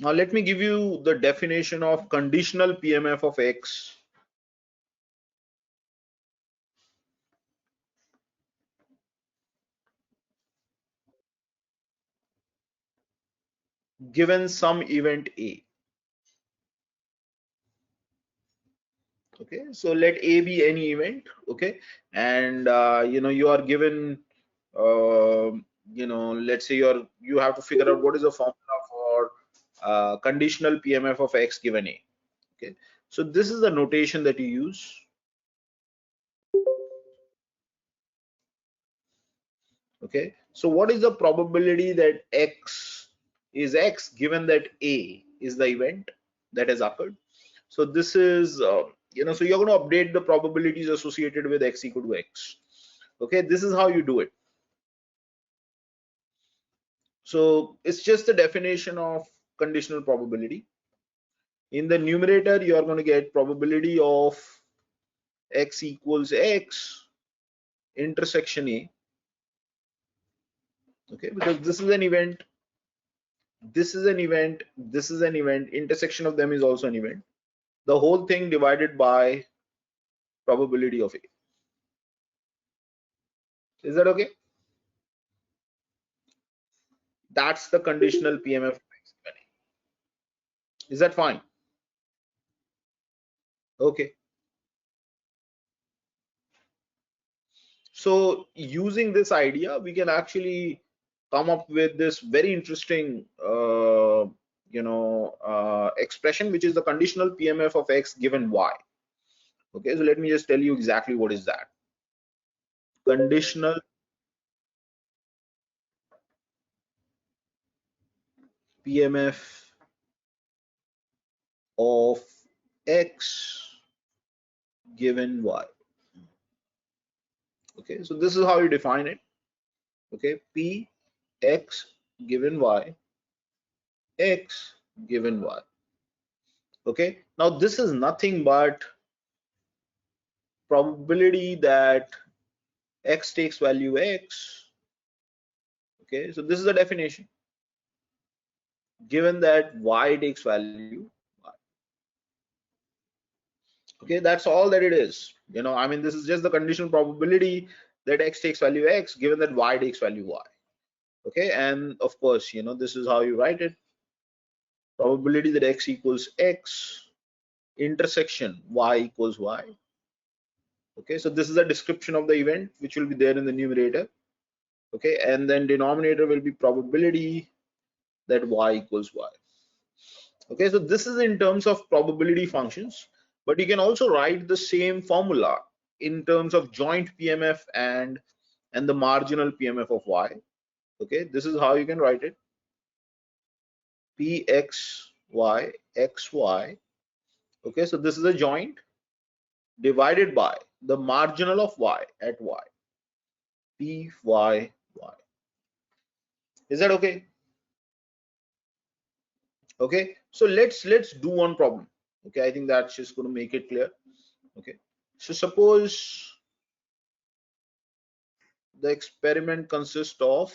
Now let me give you the definition of conditional PMF of X. Given some event A. Okay, so let A be any event. Okay, and you are given let's say you have to figure out what is the formula for conditional PMF of X given A. Okay, so this is the notation that you use. Okay, so what is the probability that X is X given that A is the event that has occurred? So this is so you're going to update the probabilities associated with X equal to X. Okay, this is how you do it. So it's just the definition of conditional probability. In the numerator, you are going to get probability of X equals X intersection A. Okay, because this is an event, this is an event, this is an event, intersection of them is also an event. The whole thing divided by probability of A. Is that okay? That's the conditional PMF. Is that fine? Okay. So using this idea, we can actually come up with this very interesting expression, which is the conditional PMF of X given Y. Okay, so let me just tell you exactly what is that. Conditional PMF of X given Y. Okay, so this is how you define it. Okay, P X given Y, X given Y. Okay, now this is nothing but probability that X takes value X. Okay, so this is the definition. Given that Y takes value Y. Okay, that's all that it is. I mean, this is just the conditional probability that X takes value X given that Y takes value Y. Okay, and of course, this is how you write it. Probability that X equals X intersection Y equals Y. Okay, so this is a description of the event which will be there in the numerator. Okay, and then denominator will be probability that Y equals Y. Okay, so this is in terms of probability functions, but you can also write the same formula in terms of joint PMF and the marginal PMF of Y. Okay, this is how you can write it. Pxy xy. Okay, so this is a joint divided by the marginal of Y at Y. Py y. Is that okay? Okay, so let's do one problem. Okay, I think that's just going to make it clear. Okay, so suppose the experiment consists of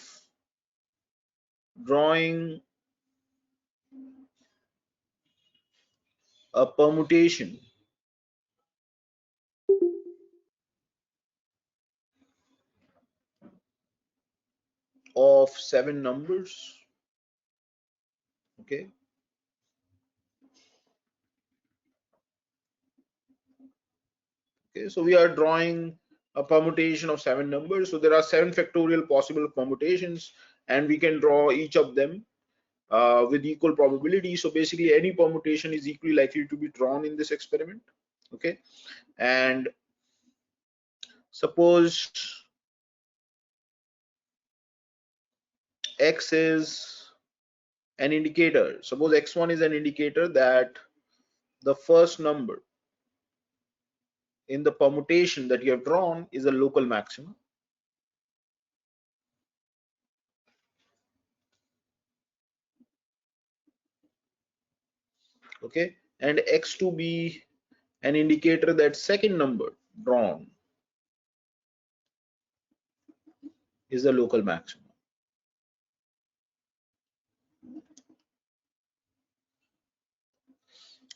drawing a permutation of 7 numbers. Okay, so we are drawing a permutation of 7 numbers. So there are 7 factorial possible permutations, and we can draw each of them with equal probability. So basically, any permutation is equally likely to be drawn in this experiment. Okay, and suppose X is an indicator. Suppose X1 is an indicator that the first number in the permutation that you have drawn is a local maximum. Okay, and X2 be an indicator that second number drawn is a local maximum.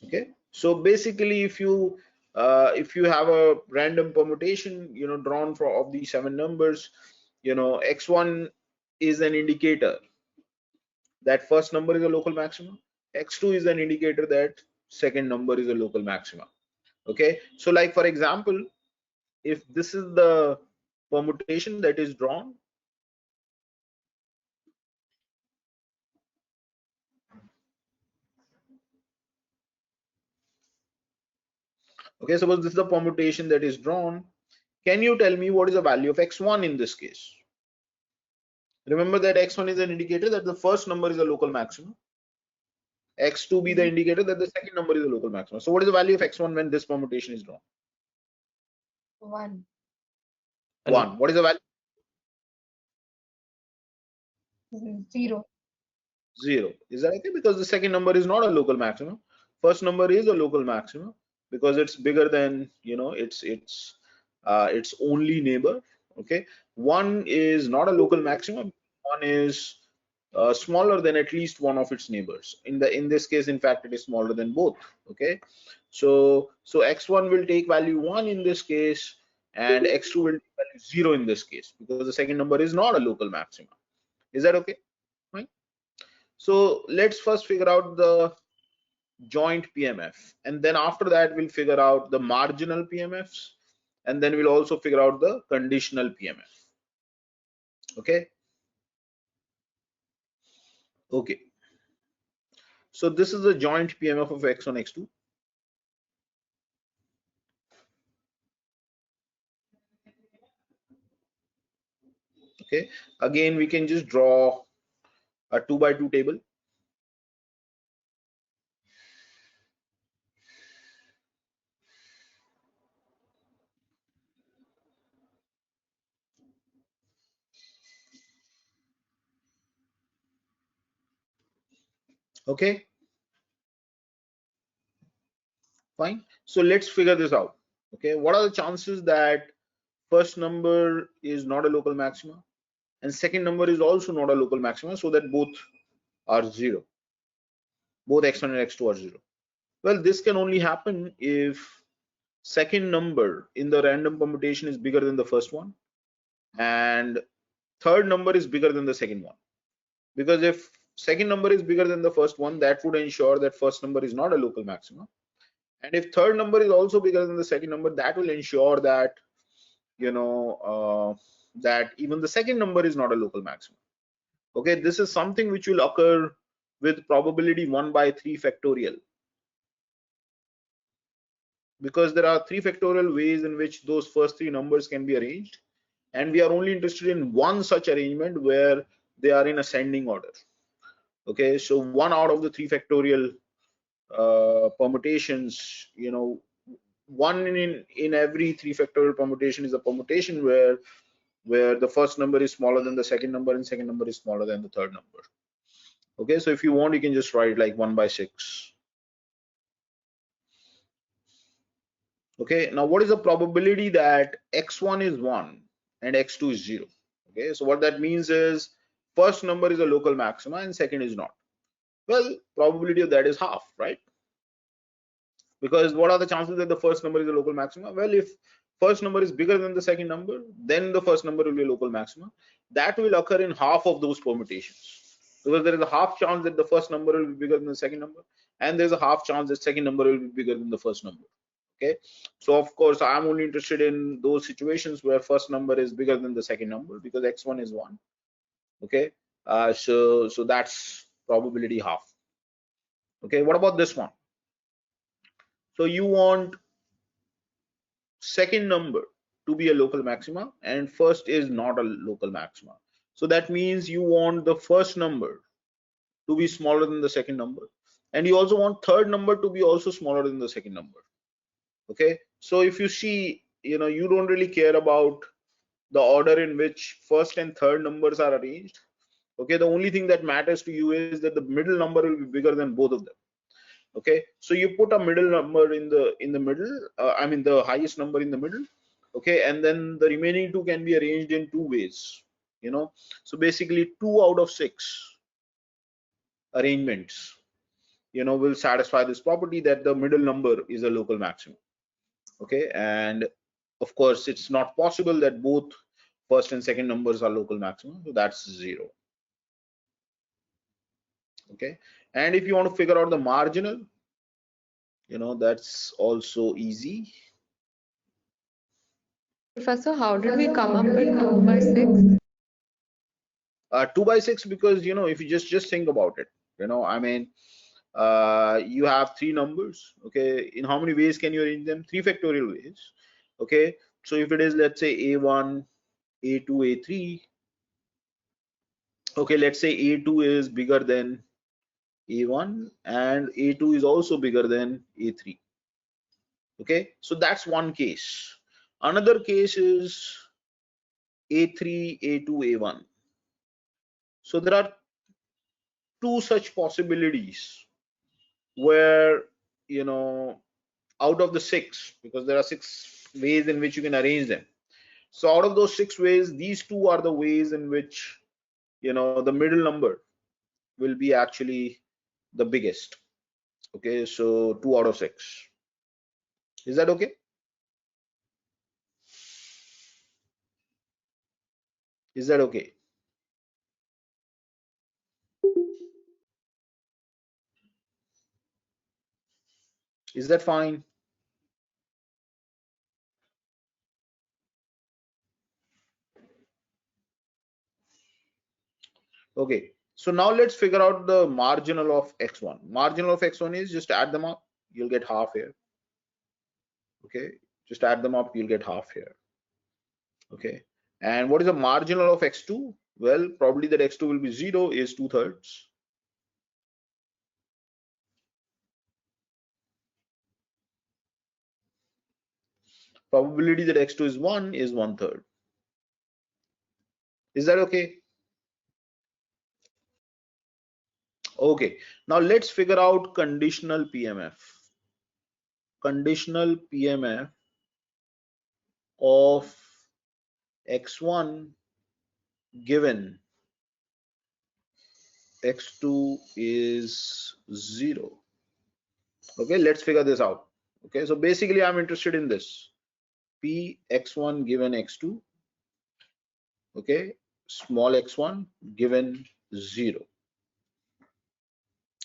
Okay, so basically if you have a random permutation, drawn for of these 7 numbers, x1 is an indicator that first number is a local maximum, x2 is an indicator that second number is a local maximum. Okay, so like for example, if this is the permutation that is drawn, okay, suppose this is the permutation that is drawn, can you tell me what is the value of x1 in this case? Remember that x1 is an indicator that the first number is a local maximum, x2 be the indicator that the second number is a local maximum. So what is the value of x1 when this permutation is drawn? 1. 1. What is the value? 0. 0. Is that okay? Because the second number is not a local maximum. First number is a local maximum because it's bigger than, its only neighbor. Okay. 1 is not a local maximum. 1 is smaller than at least one of its neighbors. In this case, in fact, it is smaller than both. Okay. So x1 will take value 1 in this case, and x2 will take value 0 in this case because the second number is not a local maximum. Is that okay? Fine. So let's first figure out the joint PMF, and then after that we'll figure out the marginal PMFs, and then we'll also figure out the conditional PMF. Okay. Okay. So this is the joint PMF of x1, x2. Okay. Again, we can just draw a 2 by 2 table. Okay. Fine. So let's figure this out. Okay. What are the chances that first number is not a local maxima and second number is also not a local maxima, so that both are 0? Both x1 and x2 are 0. Well, this can only happen if second number in the random permutation is bigger than the first one and third number is bigger than the second one. Because if second number is bigger than the first one, that would ensure that first number is not a local maxima. And if third number is also bigger than the second number, that will ensure that that even the second number is not a local maximum. Okay, this is something which will occur with probability 1 by 3 factorial, because there are 3 factorial ways in which those first 3 numbers can be arranged, and we are only interested in one such arrangement where they are in ascending order. Okay, so 1 out of the 3 factorial permutations, 1 in every 3 factorial permutation is a permutation where the first number is smaller than the second number and second number is smaller than the third number. Okay, so if you want, you can just write like 1 by 6. Okay, now what is the probability that x1 is 1 and x2 is 0? Okay, so what that means is first number is a local maxima and second is not. Well, probability of that is half, right? Because what are the chances that the first number is a local maxima? Well, if first number is bigger than the second number, then the first number will be a local maxima. That will occur in half of those permutations, because there is a half chance that the first number will be bigger than the second number, and there's a half chance that second number will be bigger than the first number. Okay, so of course I'm only interested in those situations where first number is bigger than the second number, because x1 is 1. Okay, so that's probability half. Okay, what about this one? So you want second number to be a local maxima and first is not a local maxima. So that means you want the first number to be smaller than the second number, and you also want third number to be also smaller than the second number. Okay, so if you see, you don't really care about the order in which first and third numbers are arranged. Okay, the only thing that matters to you is that the middle number will be bigger than both of them. Okay, so you put a middle number in the middle, I mean the highest number in the middle. Okay, and then the remaining two can be arranged in 2 ways. So basically 2 out of 6 arrangements will satisfy this property that the middle number is a local maximum. Okay, and of course it's not possible that both first and second numbers are local maximum, so that's 0. Okay, and if you want to figure out the marginal, that's also easy. Professor, how did we come up with 2 by 6? 2 by 6 because if you just think about it, I mean, you have three numbers. Okay, in how many ways can you arrange them? 3 factorial ways. Okay, so if it is, let's say, a1, a2, a3, okay, let's say a2 is bigger than a1 and a2 is also bigger than a3. Okay, so that's one case. Another case is a3, a2, a1. So there are two such possibilities where, out of the 6, because there are 6 ways in which you can arrange them. So out of those 6 ways, these two are the ways in which, the middle number will be actually the biggest. Okay, so 2 out of 6. Is that okay? Is that okay? Is that fine? Okay, so now let's figure out the marginal of x1. Marginal of x1 is just add them up, you'll get half here. Okay, just add them up, you'll get half here. Okay, and what is the marginal of x2? Well, probably that x2 will be 0 is 2/3. Probability that x2 is 1 is 1/3. Is that okay? Okay, now let's figure out conditional PMF. Conditional PMF of x1 given x2 is 0. Okay, let's figure this out. Okay, so basically I'm interested in this p x1 given x2. Okay, small x1 given 0.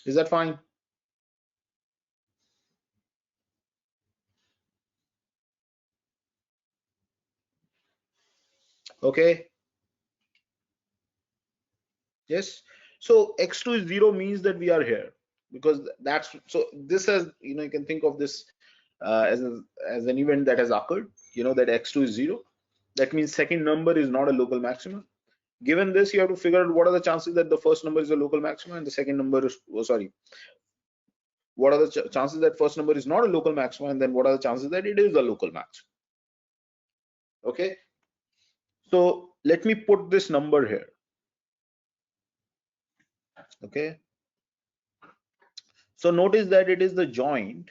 Is that fine? Okay, yes. So x2 is 0 means that we are here, because that's, so this has, you can think of this as an event that has occurred, that x2 is 0. That means second number is not a local maximum. Given this, you have to figure out what are the chances that the first number is a local maximum and the second number is, what are the chances that first number is not a local maximum, and then what are the chances that it is a local maximum. Okay, so let me put this number here. Okay, so notice that it is the joint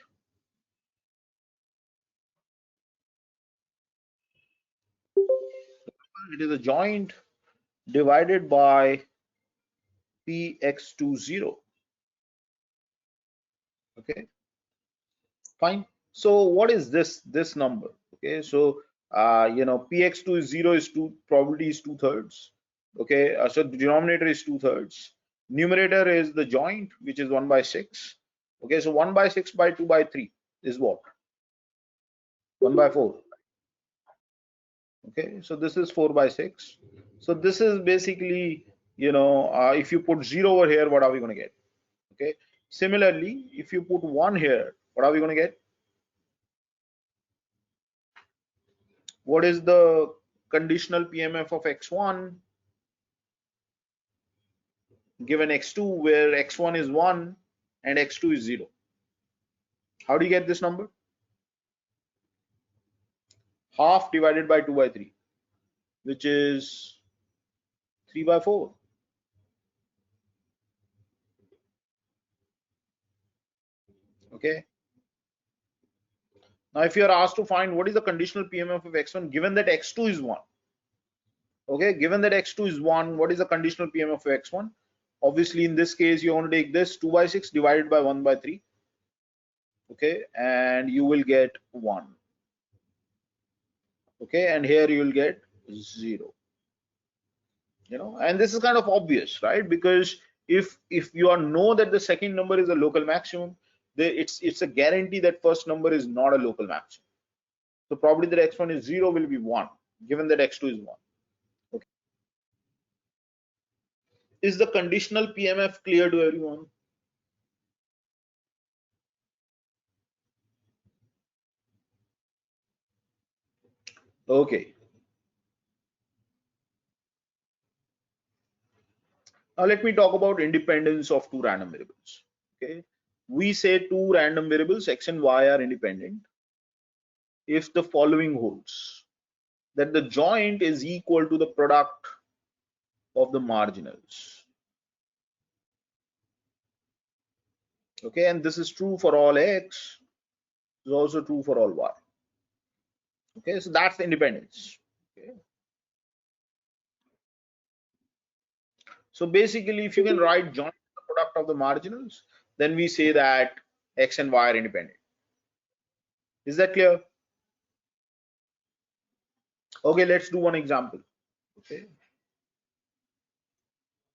divided by px20. Okay, fine. So what is this number? Okay, so px2 is 0 is 2, probability is 2/3. Okay, so the denominator is 2/3. Numerator is the joint, which is 1 by 6. Okay, so 1 by 6 by 2 by 3 is what? 1 by 4. Okay, so this is 4 by 6. So this is basically, if you put 0 over here, what are we going to get? Okay, similarly, if you put 1 here, what are we going to get? What is the conditional PMF of x1 given x2, where x1 is 1 and x2 is 0? How do you get this number? Half divided by 2 by 3, which is 3 by 4. Okay, now if you are asked to find what is the conditional PMF of x1 given that x2 is 1, okay, given that x2 is 1, what is the conditional PMF of x1? Obviously in this case you want to take this 2 by 6 divided by 1 by 3, okay, and you will get 1, okay, and here you will get 0, and this is kind of obvious, right? Because if you are know that the second number is a local maximum, it's a guarantee that first number is not a local maximum. So probability that x1 is 0 will be 1, given that x2 is 1. Okay. Is the conditional PMF clear to everyone? Okay. Now let me talk about independence of two random variables. Okay. We say two random variables x and y are independent if the following holds: that the joint is equal to the product of the marginals. Okay, and this is true for all x, is also true for all y. Okay, so that's the independence. Okay. So basically, if you can write joint the product of the marginals, then we say that x and y are independent. Is that clear? Okay, let's do one example. Okay.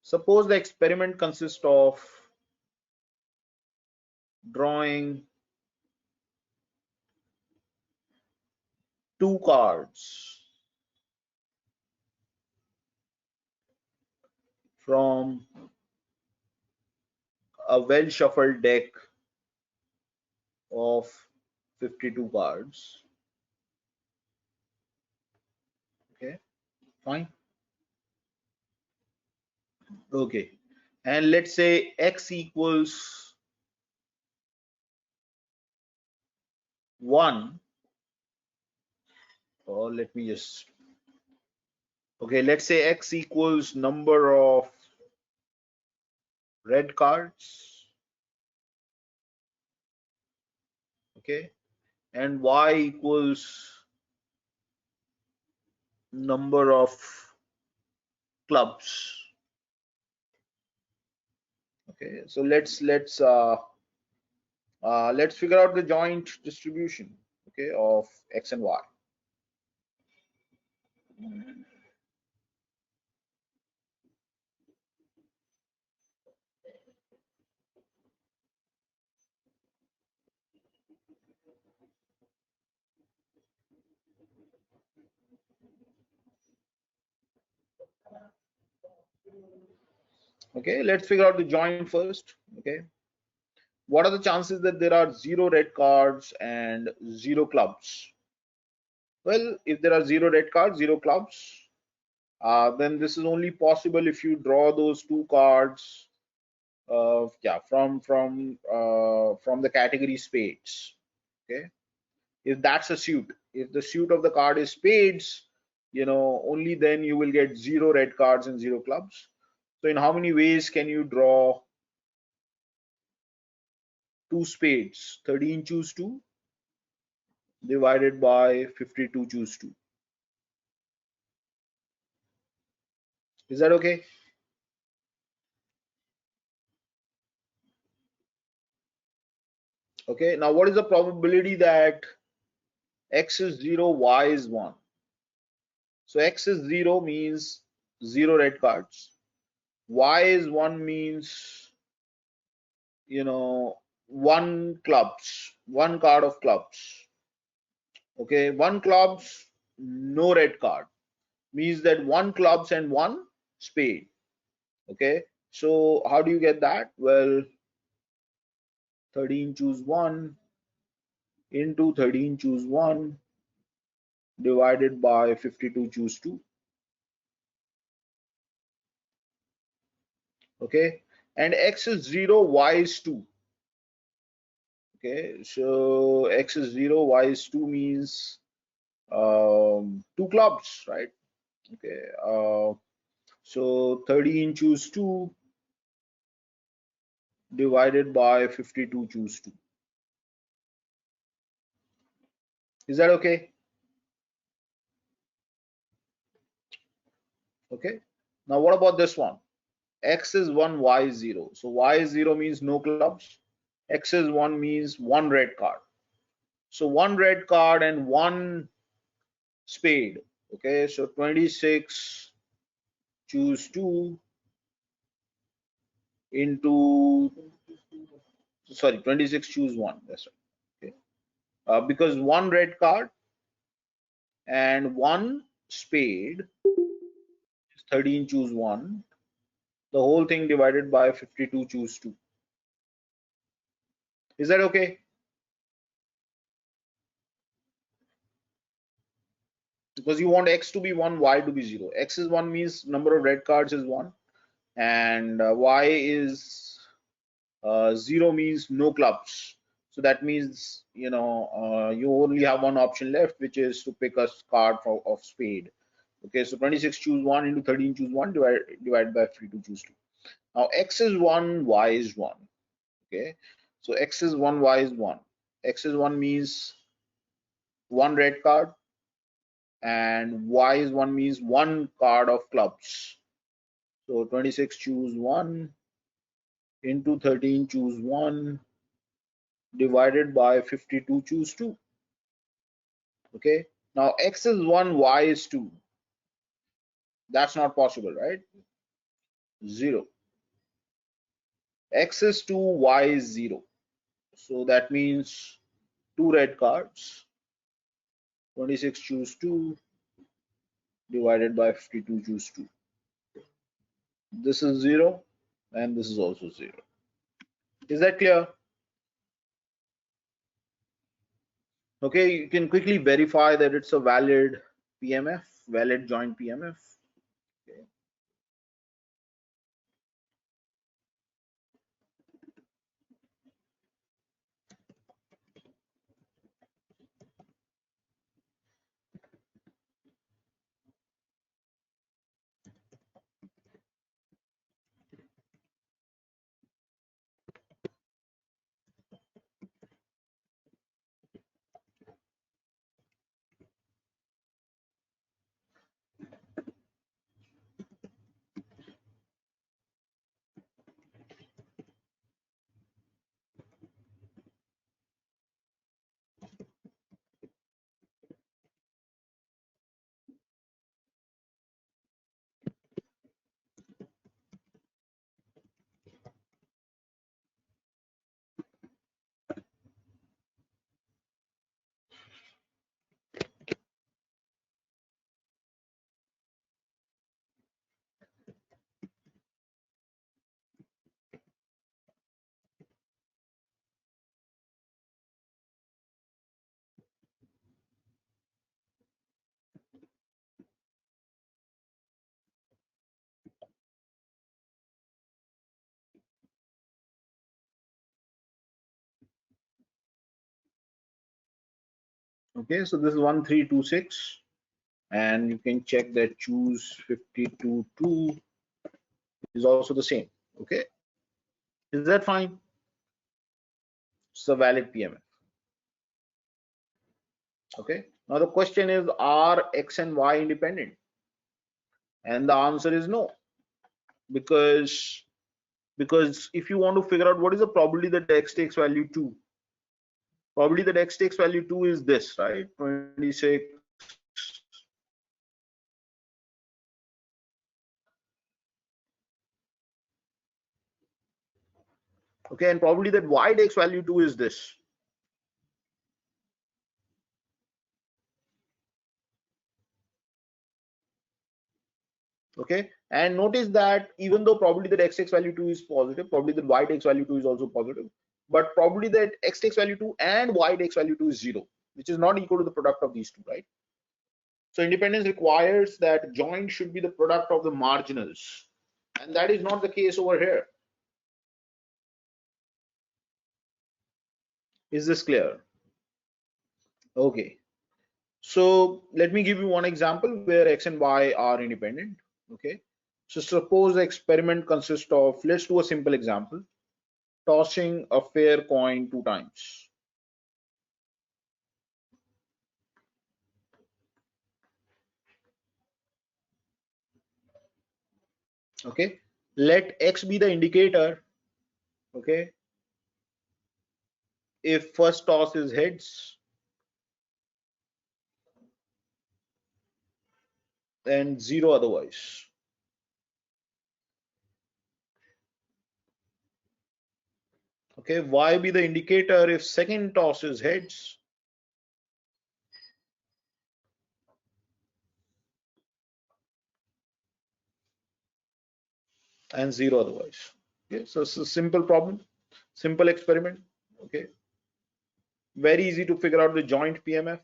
Suppose the experiment consists of drawing two cards from a well shuffled deck of 52 cards. Okay, fine. Okay, and let's say x equals 1, or let me just, okay, let's say x equals number of red cards, okay, and y equals number of clubs. Okay, so let's figure out the joint distribution, okay, of x and y. Okay, let's figure out the joint first. Okay, what are the chances that there are 0 red cards and 0 clubs? Well, if there are 0 red cards, 0 clubs, then this is only possible if you draw those two cards, yeah, from the category spades. Okay, if that's a suit, if the suit of the card is spades, only then you will get 0 red cards and 0 clubs. So in how many ways can you draw two spades? 13 choose 2 divided by 52 choose 2. Is that okay? Okay, now what is the probability that x is 0, y is 1? So x is 0 means 0 red cards. Y is 1 means, 1 clubs, 1 card of clubs. Okay, 1 clubs, no red card, means that 1 clubs and 1 spade. Okay, so how do you get that? Well, 13 choose 1 into 13 choose 1 divided by 52 choose 2. Okay, and x is 0, y is 2. Okay, so x is 0, y is 2 means 2 clubs, right? Okay, so 13 choose 2 divided by 52 choose 2. Is that okay? Okay, now what about this one? X is 1, Y is 0. So Y is 0 means no clubs. X is 1 means one red card. So one red card and one spade. Okay, so 26 choose 2 into, sorry, 26 choose 1. That's right. Okay. Because one red card and one spade is 13 choose 1. The whole thing divided by 52 choose 2. Is that okay? Because you want X to be 1, Y to be 0. X is 1 means number of red cards is 1, and Y is 0 means no clubs. So that means, you only have one option left, which is to pick a card of spade. Okay, so 26 choose 1 into 13 choose 1 divided by 52 choose 2. Now X is 1, Y is 1. Okay, so X is 1, Y is 1. X is 1 means one red card, and Y is 1 means one card of clubs. So 26 choose 1 into 13 choose 1 divided by 52 choose 2. Okay, now X is 1, Y is 2. That's not possible, right? 0. X is 2, Y is 0. So that means two red cards. 26 choose 2 divided by 52 choose 2. This is 0 and this is also 0. Is that clear? Okay, you can quickly verify that it's a valid PMF, valid joint PMF. Okay. Okay, so this is 1326, and you can check that choose 52 2 is also the same. Okay, is that fine? It's a valid PMF. Okay, now the question is, are X and Y independent? And the answer is no, because if you want to figure out what is the probability that X takes value 2, probability that X takes value 2 is this, right? 26. Okay, and probability that Y takes value 2 is this. Okay, and notice that even though probability that X takes value 2 is positive, probability that Y takes value 2 is also positive, but probability that X takes value 2 and Y takes value 2 is 0, which is not equal to the product of these two, right? So independence requires that joint should be the product of the marginals, and that is not the case over here. Is this clear? Okay, so let me give you one example where X and Y are independent. Okay, so suppose the experiment consists of, let's do a simple example, tossing a fair coin 2 times. Okay, Let X be the indicator, okay, if first toss is heads and 0 otherwise. Okay, Y be the indicator if second toss is heads and 0 otherwise. Okay, so it's a simple problem, simple experiment. Okay, very easy to figure out the joint PMF.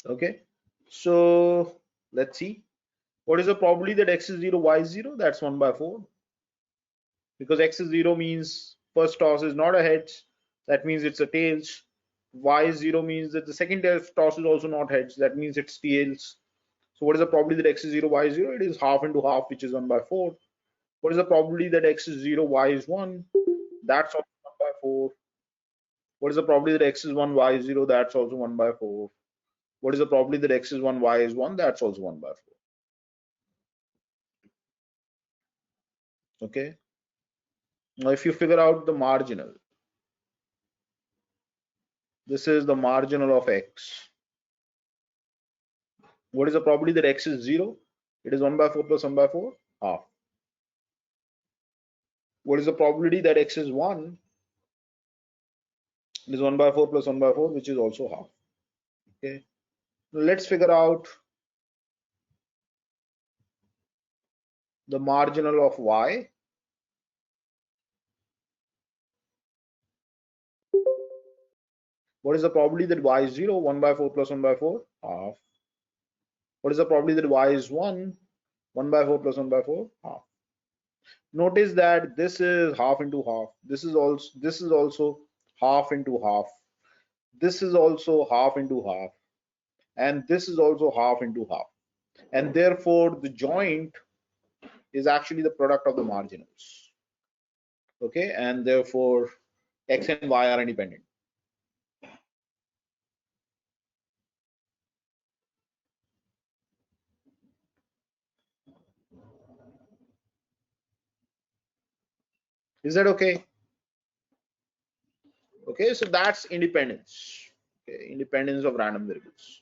Okay, so let's see. What is the probability that X is 0, Y is 0? That's 1 by 4. Because X is 0 means first toss is not a heads. That means it's a tails. Y is 0 means that the second toss is also not heads. That means it's tails. So what is the probability that X is 0, Y is 0? It is half into half, which is 1 by 4. What is the probability that X is 0, Y is 1? That's also 1 by 4. What is the probability that X is 1, Y is 0? That's also 1 by 4. What is the probability that X is 1, Y is 1? That's also 1 by 4. Okay. Now, if you figure out the marginal, this is the marginal of X. What is the probability that X is 0? It is 1 by 4 plus 1 by 4, half. What is the probability that X is 1? It is 1 by 4 plus 1 by 4, which is also half. Okay. Let's figure out the marginal of Y. What is the probability that Y is 0? 1 by 4 plus 1 by 4, half. What is the probability that Y is 1? 1 by 4 plus 1 by 4, half. Notice that this is half into half. This is also half into half. This is also half into half. And this is also half into half. And therefore, the joint is actually the product of the marginals. Okay, and therefore, X and Y are independent. Is that okay? Okay, so that's independence. Okay, independence of random variables.